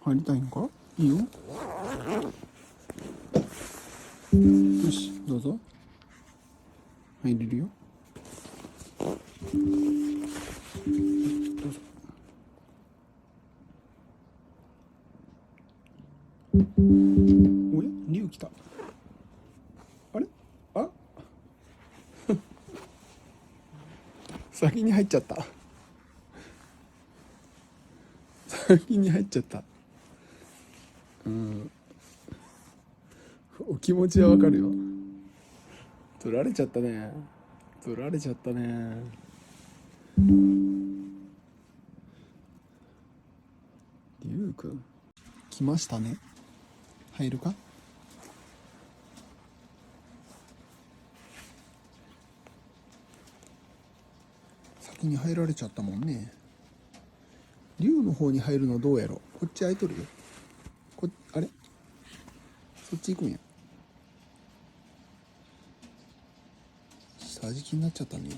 入りたいんか？いいよ。よし、どうぞ。入れるよ。どうぞ。おや、竜来た。あれ？あ、先に入っちゃった。先に入っちゃった。うん。お気持ちはわかるよ。取られちゃったね。取られちゃったね。竜くん。来ましたね。入るか？先に入られちゃったもんね。竜の方に入るのどうやろ？こっち空いとるよ。あれ？そっち行くんや。下敷きになっちゃったね。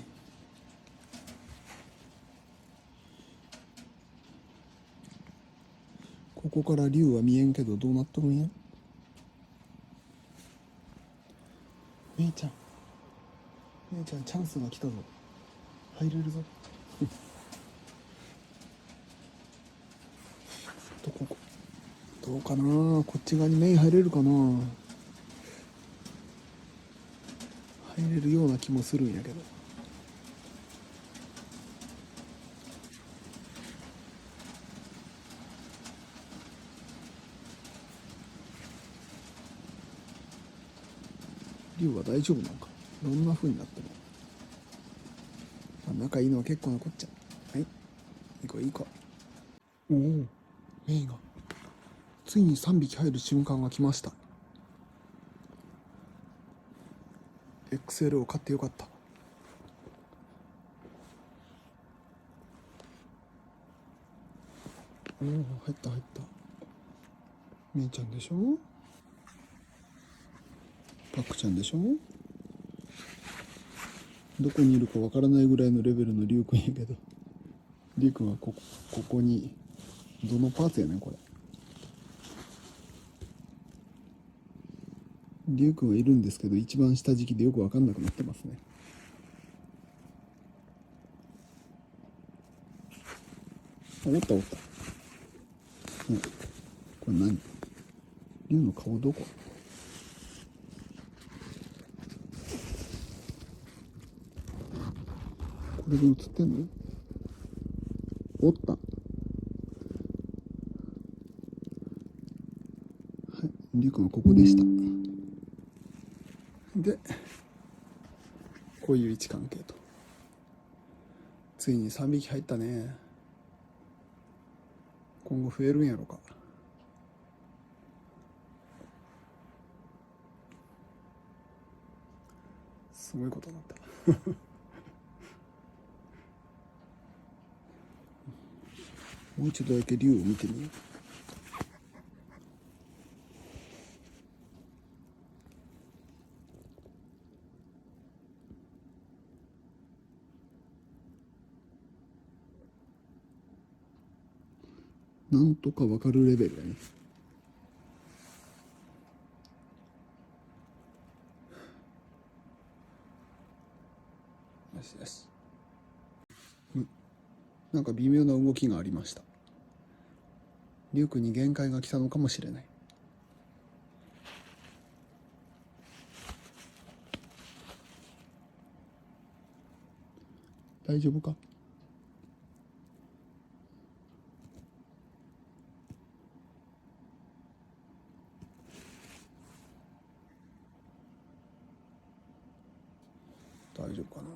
ここから竜は見えんけどどうなっとるんや？姉ちゃん、姉ちゃん、チャンスが来たぞ。入れるぞ。どうかな、こっち側にメイン入れるかな。入れるような気もするんやけど。竜は大丈夫なのか？どんな風になってるの？仲いいのは結構なこっちゃ。はい、行こう行こう。おお、メイがついに3匹入る瞬間が来ました。 XL を買ってよかった。おお、入った入った。メイちゃんでしょ、パクちゃんでしょ。どこにいるかわからないぐらいのレベルのリュウくんやけど、リュウくんはここに、どのパーツやねんこれ。リュウくんはいるんですけど、一番下敷きでよくわかんなくなってますね。おった。うん、これ何？リュウの顔どこ？これで映ってんの？おった。はい、リュウくんはここでした。で、こういう位置関係と。ついに3匹入ったね。今後増えるんやろか。すごいことになった。もう一度だけ竜を見てみよう。なんとかわかるレベルやね。よしよし。なんか微妙な動きがありました。リュウ君に限界が来たのかもしれない。大丈夫か？大丈夫かな。